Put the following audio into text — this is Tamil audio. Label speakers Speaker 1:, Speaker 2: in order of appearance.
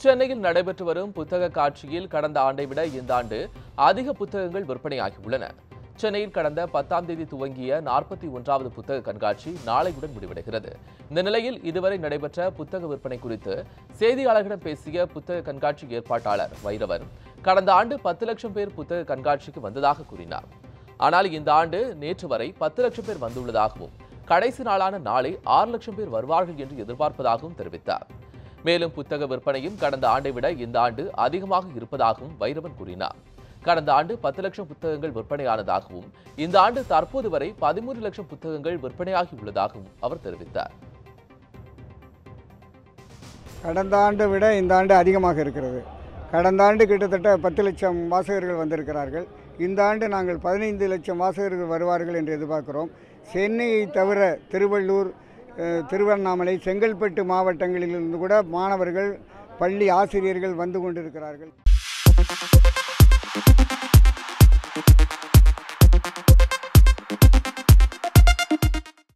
Speaker 1: சென்னையில் நடைபெற்று வரும் புத்தக காட்சியில் கடந்த ஆண்டை விட இந்த ஆண்டு அதிக புத்தகங்கள் விற்பனையாகியுள்ளன. சென்னையில் கடந்த 10ஆம் தேதி துவங்கிய 41வது புத்தக கண்காட்சி நாளையுடன் முடிவடைகிறது. இந்த நிலையில் இதுவரை நடைபெற்ற புத்தக விற்பனை குறித்து செய்தியாளர்களிடம் பேசிய புத்தக கண்காட்சி ஏற்பாட்டாளர் வைரவன், கடந்த ஆண்டு 10 லட்சம் பேர் புத்தக கண்காட்சிக்கு வந்ததாக கூறினார். ஆனால் இந்த ஆண்டு நேற்று வரை 10 லட்சம் பேர் வந்துள்ளதாகவும், கடைசி நாளான நாளை 6 லட்சம் பேர் வருவார்கள் என்று எதிர்பார்ப்பதாகவும் தெரிவித்தார். மேலும் புத்தக விற்பனையும் கடந்த ஆண்டை விட இந்த ஆண்டு அதிகமாக இருப்பதாகவும் வைரவன் கூறினார். கடந்த ஆண்டு 10 லட்சம் புத்தகங்கள் விற்பனையானதாகவும், இந்த ஆண்டு தற்போது வரை 13 லட்சம் புத்தகங்கள் விற்பனையாகி உள்ளதாகவும் அவர் தெரிவித்தார்.
Speaker 2: கடந்த ஆண்டை விட இந்த ஆண்டு அதிகமாக இருக்கிறது. கடந்த ஆண்டு கிட்டத்தட்ட 10 லட்சம் வாசகர்கள் வந்திருக்கிறார்கள். இந்த ஆண்டு நாங்கள் 15 லட்சம் வாசகர்கள் வருவார்கள் என்று எதிர்பார்க்கிறோம். சென்னையை தவிர திருவள்ளூர், திருவண்ணாமலை, செங்கல்பட்டு மாவட்டங்களிலிருந்து கூட மாணவர்கள், பள்ளி ஆசிரியர்கள் வந்து கொண்டிருக்கிறார்கள்.